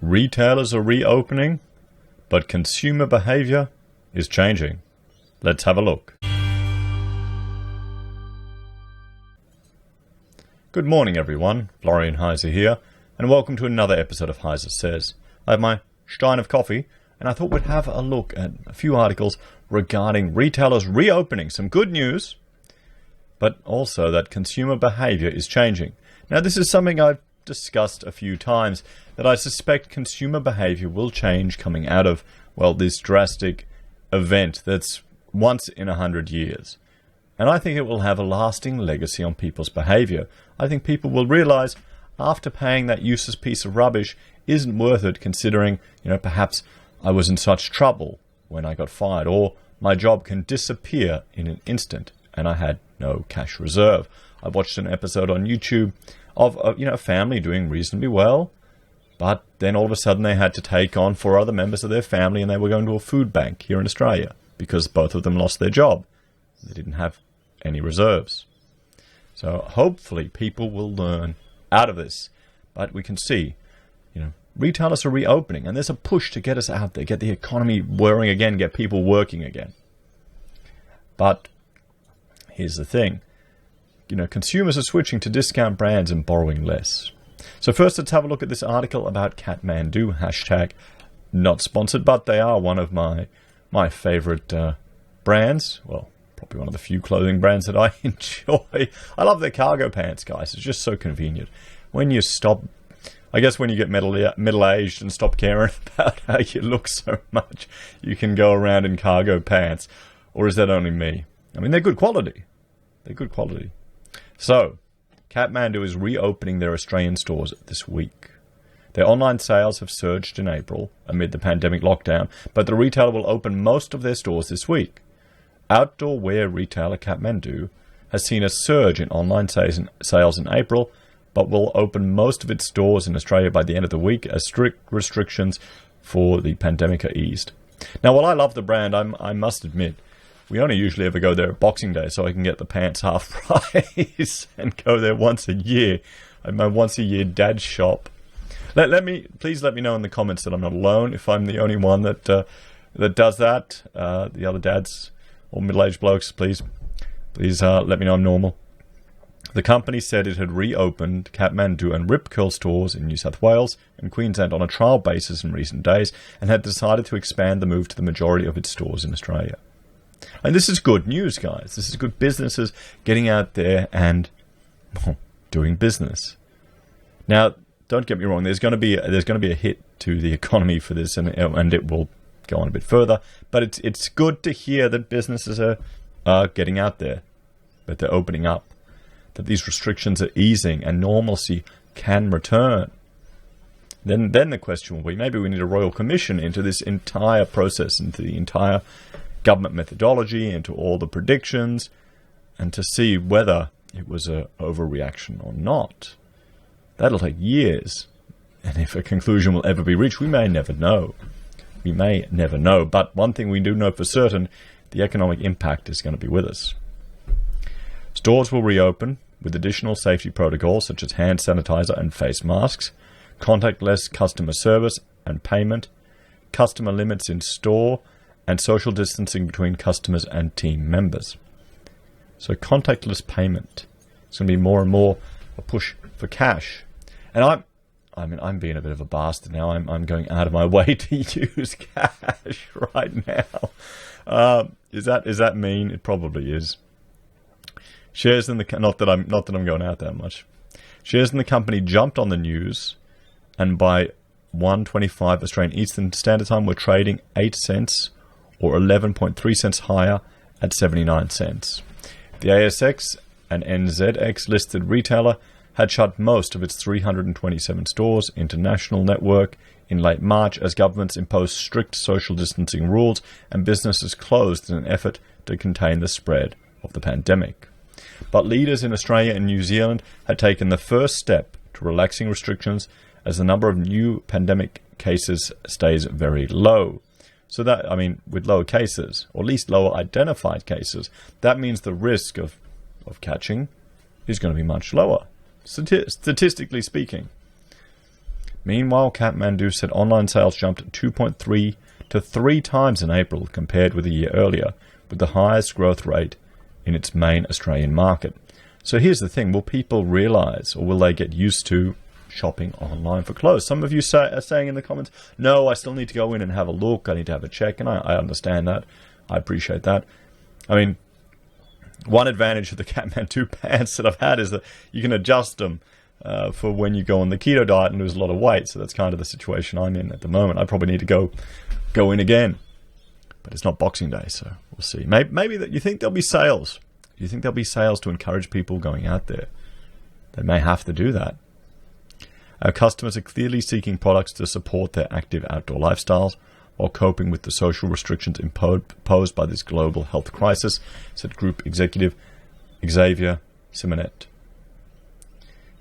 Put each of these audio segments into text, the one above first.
Retailers are reopening, but consumer behaviour is changing. Let's have a look. Good morning everyone, Florian.Heise here, and welcome to another episode of HeiseSays. I have my stein of coffee, and I thought we'd have a look at a few articles regarding retailers reopening. Some good news, but also that consumer behaviour is changing. Now this is something I've discussed a few times, that I suspect consumer behaviour will change coming out of, well, this drastic event that's once in 100 years. And I think it will have a lasting legacy on people's behaviour. I think people will realise after paying that useless piece of rubbish isn't worth it, considering, perhaps I was in such trouble when I got fired, or my job can disappear in an instant and I had no cash reserve. I watched an episode on YouTube of a family doing reasonably well, but then all of a sudden they had to take on 4 other members of their family, and they were going to a food bank here in Australia because both of them lost their job. They didn't have any reserves. So hopefully people will learn out of this. But we can see, retailers are reopening, and there's a push to get us out there, get the economy whirring again, get people working again. But here's the thing. Consumers are switching to discount brands and borrowing less. So first, let's have a look at this article about Kathmandu, hashtag not sponsored, but they are one of my favorite brands. Well, probably one of the few clothing brands that I enjoy. I love their cargo pants, guys. It's just so convenient. When you stop, I guess when you get middle-aged and stop caring about how you look so much, you can go around in cargo pants. Or is that only me? I mean, they're good quality. They're good quality. So, Kathmandu is reopening their Australian stores this week. Their online sales have surged in April amid the pandemic lockdown, but the retailer will open most of their stores this week. Outdoor wear retailer Kathmandu has seen a surge in online sales in April, but will open most of its stores in Australia by the end of the week as strict restrictions for the pandemic are eased. Now, while I love the brand, I must admit, we only usually ever go there at Boxing Day, so I can get the pants half price and go there once a year at my once-a-year dad shop. Please let me know in the comments that I'm not alone, if I'm the only one that does that. The other dads or middle-aged blokes, please let me know I'm normal. The company said it had reopened Kathmandu and Rip Curl stores in New South Wales and Queensland on a trial basis in recent days, and had decided to expand the move to the majority of its stores in Australia. And this is good news, guys. This is good businesses getting out there and doing business. Now, don't get me wrong. There's going to be a hit to the economy for this, and it will go on a bit further. But it's good to hear that businesses are getting out there, that they're opening up, that these restrictions are easing, and normalcy can return. Then the question will be, maybe we need a royal commission into this entire process, into the entire government methodology, into all the predictions, and to see whether it was an overreaction or not. That'll take years, and if a conclusion will ever be reached, we may never know. But one thing we do know for certain, the economic impact is going to be with us. Stores will reopen with additional safety protocols such as hand sanitizer and face masks, contactless customer service and payment, customer limits in store, and social distancing between customers and team members. So contactless payment is going to be more and more a push for cash. And I'm being a bit of a bastard now. I'm going out of my way to use cash right now. Is that mean? It probably is. Shares in the not that I'm going out that much. Shares in the company jumped on the news, and by 1:25 Australian Eastern Standard Time were trading 8 cents or 11.3 cents higher at 79 cents. The ASX and NZX listed retailer had shut most of its 327 stores international network in late March as governments imposed strict social distancing rules and businesses closed in an effort to contain the spread of the pandemic. But leaders in Australia and New Zealand had taken the first step to relaxing restrictions as the number of new pandemic cases stays very low. So that, with lower cases, or at least lower identified cases, that means the risk of catching is going to be much lower, statistically speaking. Meanwhile, Kathmandu said online sales jumped 2.3 to 3 times in April compared with a year earlier, with the highest growth rate in its main Australian market. So here's the thing, will people realise, or will they get used to shopping online for clothes? Some of you are saying in the comments, no, I still need to go in and have a look, I need to have a check, and I understand that. I appreciate that. I mean, one advantage of the Kathmandu pants that I've had is that you can adjust them for when you go on the keto diet and lose a lot of weight. So that's kind of the situation I'm in at the moment. I probably need to go in again. But it's not Boxing Day, so we'll see. Maybe that you think there'll be sales. You think there'll be sales to encourage people going out there? They may have to do that. Our customers are clearly seeking products to support their active outdoor lifestyles while coping with the social restrictions imposed by this global health crisis, said Group Executive Xavier Simonet.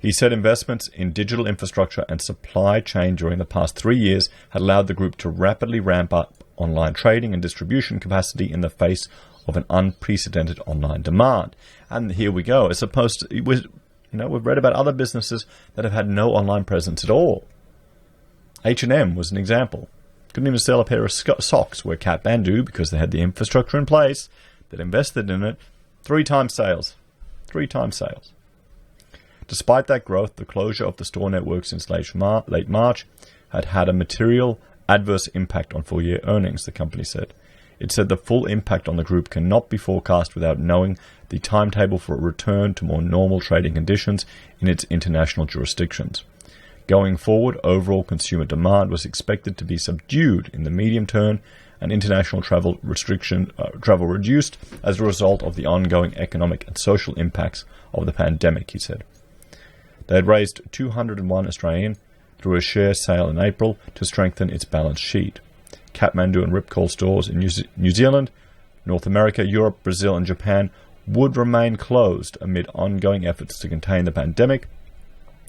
He said investments in digital infrastructure and supply chain during the past 3 years had allowed the group to rapidly ramp up online trading and distribution capacity in the face of an unprecedented online demand. And here we go. As opposed to, we've read about other businesses that have had no online presence at all. H&M was an example. Couldn't even sell a pair of socks, where Kathmandu, because they had the infrastructure in place, that invested in it, 3 times sales. 3 times sales. Despite that growth, the closure of the store network since late March had had a material adverse impact on full-year earnings, the company said. It said the full impact on the group cannot be forecast without knowing the timetable for a return to more normal trading conditions in its international jurisdictions. Going forward, overall consumer demand was expected to be subdued in the medium term, and international travel reduced as a result of the ongoing economic and social impacts of the pandemic, he said. They had raised 201 Australian through a share sale in April to strengthen its balance sheet. Kathmandu and Ripcall stores in New Zealand, North America, Europe, Brazil and Japan would remain closed amid ongoing efforts to contain the pandemic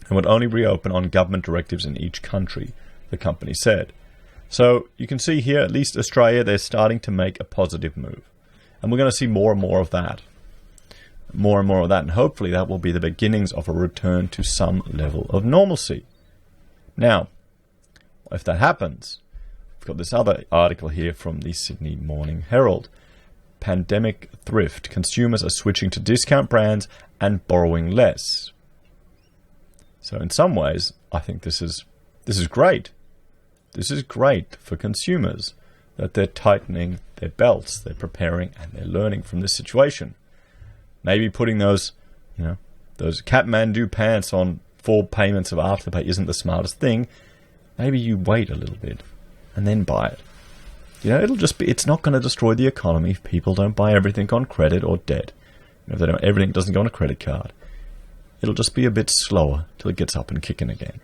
and would only reopen on government directives in each country, the company said. So you can see here, at least Australia, they're starting to make a positive move. And we're going to see more and more of that. More and more of that. And hopefully that will be the beginnings of a return to some level of normalcy. Now, if that happens, we've got this other article here from the Sydney Morning Herald. Pandemic thrift. Consumers are switching to discount brands and borrowing less. So in some ways, I think this is great. This is great for consumers, that they're tightening their belts, they're preparing and they're learning from this situation. Maybe putting those Kathmandu pants on 4 payments of Afterpay isn't the smartest thing. Maybe you wait a little bit and then buy it. It's not going to destroy the economy if people don't buy everything on credit or debt. If everything doesn't go on a credit card. It'll just be a bit slower till it gets up and kicking again.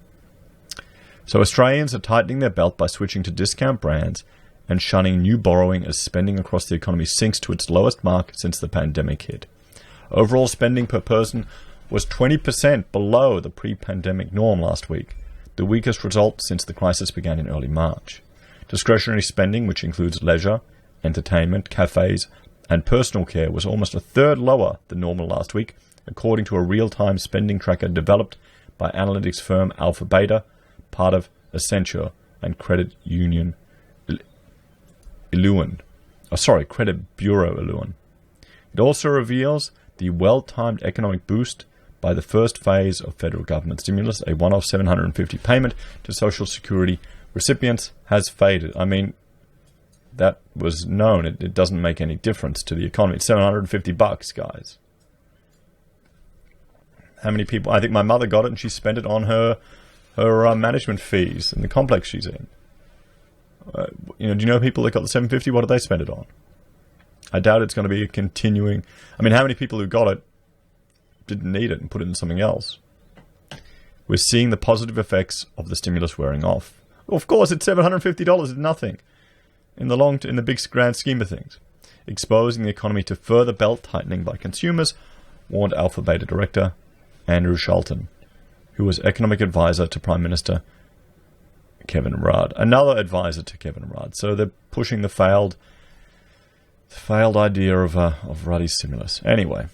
So Australians are tightening their belt by switching to discount brands and shunning new borrowing as spending across the economy sinks to its lowest mark since the pandemic hit. Overall spending per person was 20% below the pre-pandemic norm last week, the weakest result since the crisis began in early March. Discretionary spending, which includes leisure, entertainment, cafes, and personal care, was almost a third lower than normal last week, according to a real-time spending tracker developed by analytics firm Alpha Beta, part of Accenture and credit union Credit Bureau Illuon. It also reveals the well-timed economic boost by the first phase of federal government stimulus, a one-off $750 payment to Social Security recipients, has faded. I mean, that was known. It doesn't make any difference to the economy. It's $750, guys. How many people? I think my mother got it and she spent it on her management fees in the complex she's in. Do you know people that got the $750? What did they spend it on? I doubt it's going to be a continuing. I mean, how many people who got it didn't need it and put it in something else? We're seeing the positive effects of the stimulus wearing off. Well, of course, it's $750 is nothing in the big grand scheme of things. Exposing the economy to further belt tightening by consumers, warned Alpha Beta director Andrew Shelton, who was economic advisor to Prime Minister Kevin Rudd. Another advisor to Kevin Rudd. So they're pushing the failed idea of Ruddy's stimulus. Anyway,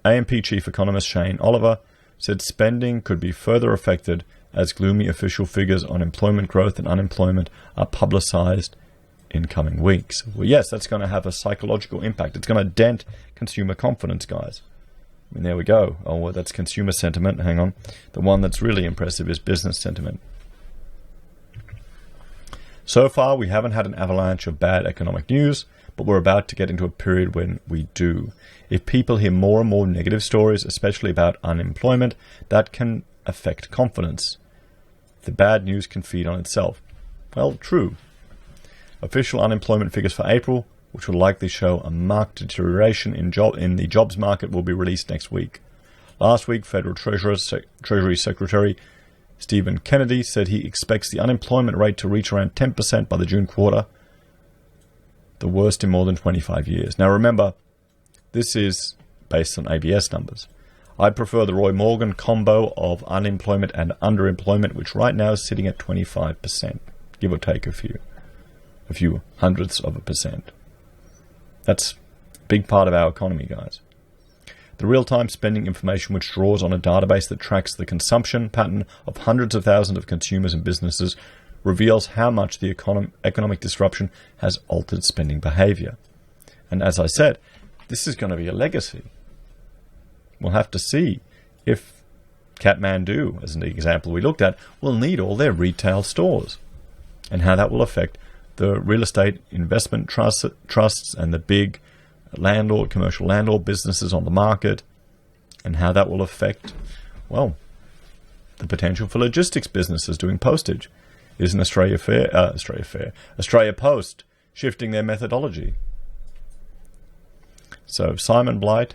AMP chief economist Shane Oliver said spending could be further affected as gloomy official figures on employment growth and unemployment are publicized in coming weeks. Well, yes, that's going to have a psychological impact. It's going to dent consumer confidence, guys. I mean, there we go. Oh, well, that's consumer sentiment. Hang on. The one that's really impressive is business sentiment. So far, we haven't had an avalanche of bad economic news, but we're about to get into a period when we do. If people hear more and more negative stories, especially about unemployment, that can affect confidence. The bad news can feed on itself. Well, true. Official unemployment figures for April, which will likely show a marked deterioration in the jobs market, will be released next week. Last week, Federal Treasury Secretary Stephen Kennedy said he expects the unemployment rate to reach around 10% by the June quarter, the worst in more than 25 years. Now remember, this is based on ABS numbers. I prefer the Roy Morgan combo of unemployment and underemployment, which right now is sitting at 25%, give or take a few hundredths of a percent. That's a big part of our economy, guys. The real-time spending information, which draws on a database that tracks the consumption pattern of hundreds of thousands of consumers and businesses, reveals how much the economic disruption has altered spending behavior. And as I said, this is going to be a legacy. We'll have to see if Kathmandu, as an example we looked at, will need all their retail stores, and how that will affect the real estate investment trusts and the big commercial landlord businesses on the market, and how that will affect, well, the potential for logistics businesses doing postage. Isn't Australia Post shifting their methodology? So Simon Blight,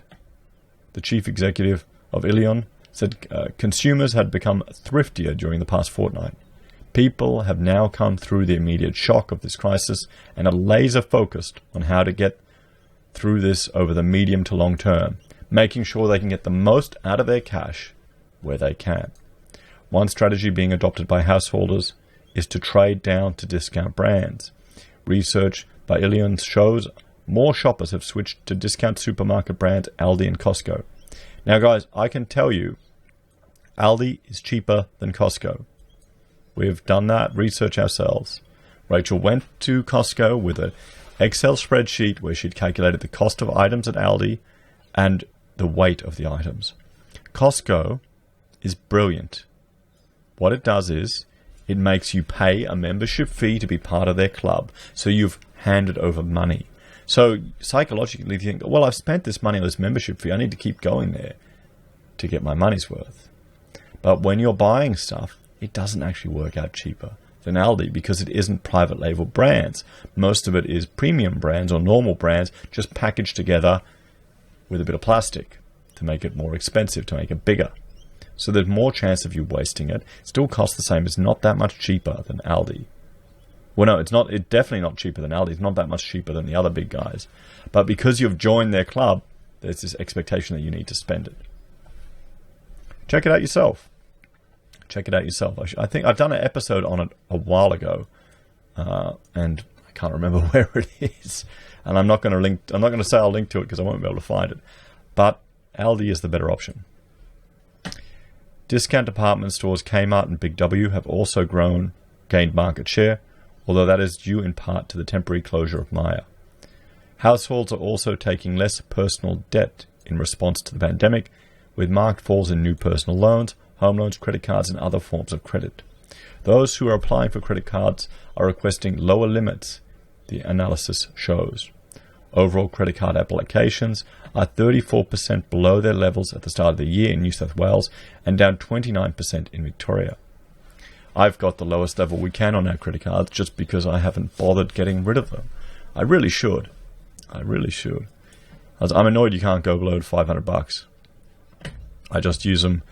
the chief executive of Ilion, said consumers had become thriftier during the past fortnight. People have now come through the immediate shock of this crisis and are laser focused on how to get through this over the medium to long term, making sure they can get the most out of their cash where they can. One strategy being adopted by householders is to trade down to discount brands. Research by Ilion shows more shoppers have switched to discount supermarket brands Aldi and Costco. Now, guys, I can tell you, Aldi is cheaper than Costco. We've done that research ourselves. Rachel went to Costco with an Excel spreadsheet where she'd calculated the cost of items at Aldi and the weight of the items. Costco is brilliant. What it does is it makes you pay a membership fee to be part of their club. So you've handed over money. So psychologically you think, well, I've spent this money on this membership fee. I need to keep going there to get my money's worth. But when you're buying stuff, it doesn't actually work out cheaper than Aldi because it isn't private label brands. Most of it is premium brands or normal brands just packaged together with a bit of plastic to make it more expensive, to make it bigger. So there's more chance of you wasting it. It still costs the same. It's not that much cheaper than Aldi. Well, no, it's not. It's definitely not cheaper than Aldi. It's not that much cheaper than the other big guys. But because you've joined their club, there's this expectation that you need to spend it. Check it out yourself. Check it out yourself. I think I've done an episode on it a while ago, and I can't remember where it is. And I'm not going to link. I'm not going to say I'll link to it because I won't be able to find it. But Aldi is the better option. Discount department stores Kmart and Big W have also gained market share, although that is due in part to the temporary closure of Myer. Households are also taking less personal debt in response to the pandemic, with marked falls in new personal loans, home loans, credit cards, and other forms of credit. Those who are applying for credit cards are requesting lower limits, the analysis shows. Overall credit card applications are 34% below their levels at the start of the year in New South Wales and down 29% in Victoria. I've got the lowest level we can on our credit cards just because I haven't bothered getting rid of them. I really should. I'm annoyed you can't go below $500. I just use them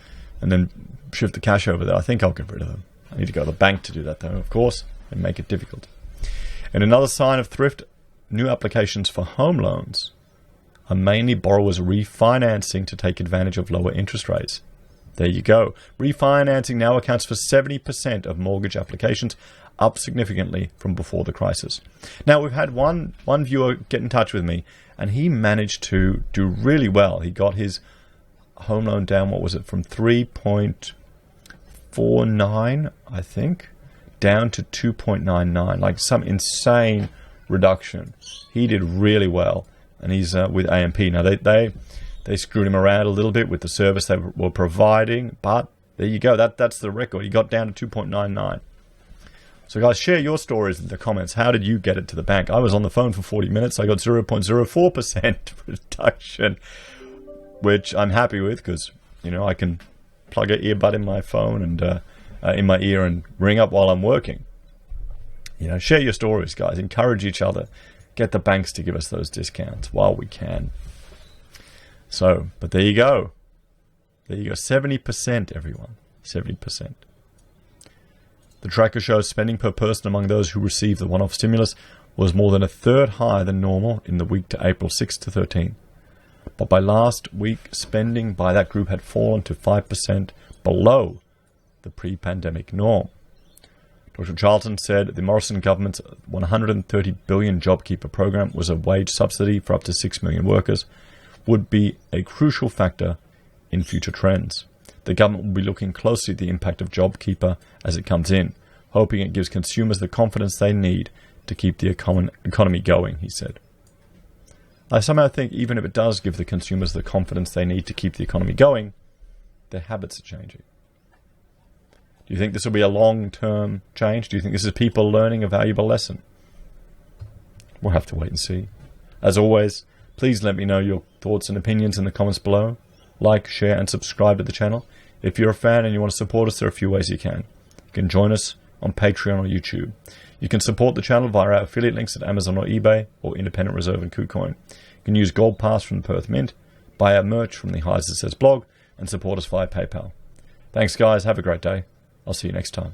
and then shift the cash over there. I think I'll get rid of them. I need to go to the bank to do that though, of course, and make it difficult. And another sign of thrift, new applications for home loans are mainly borrowers refinancing to take advantage of lower interest rates. There you go. Refinancing now accounts for 70% of mortgage applications, up significantly from before the crisis. Now, we've had one viewer get in touch with me, and he managed to do really well. He got his home loan down, what was it, from 3.5 2.49, I think, down to 2.99, like some insane reduction. He did really well, and he's with AMP. Now, they screwed him around a little bit with the service they were providing, but there you go. That's the record. He got down to 2.99. So, guys, share your stories in the comments. How did you get it to the bank? I was on the phone for 40 minutes. I got 0.04% reduction, which I'm happy with because, you know, I can plug an earbud in my phone and in my ear and ring up while I'm working. You know, share your stories, guys. Encourage each other. Get the banks to give us those discounts while we can. So, but there you go. There you go. 70%, everyone. 70%. The tracker shows spending per person among those who received the one-off stimulus was more than a third higher than normal in the week to April 6 to 13. But by last week, spending by that group had fallen to 5% below the pre-pandemic norm. Dr. Charlton said the Morrison government's $130 billion JobKeeper program was a wage subsidy for up to 6 million workers, would be a crucial factor in future trends. The government will be looking closely at the impact of JobKeeper as it comes in, hoping it gives consumers the confidence they need to keep the economy going, he said. I somehow think even if it does give the consumers the confidence they need to keep the economy going, their habits are changing. Do you think this will be a long-term change? Do you think this is people learning a valuable lesson? We'll have to wait and see. As always, please let me know your thoughts and opinions in the comments below. Like, share, and subscribe to the channel. If you're a fan and you want to support us, there are a few ways you can. You can join us on Patreon or YouTube. You can support the channel via our affiliate links at Amazon or eBay or Independent Reserve and Kucoin. You can use Gold Pass from the Perth Mint, buy our merch from the HeiseSays blog, and support us via PayPal. Thanks, guys. Have a great day. I'll see you next time.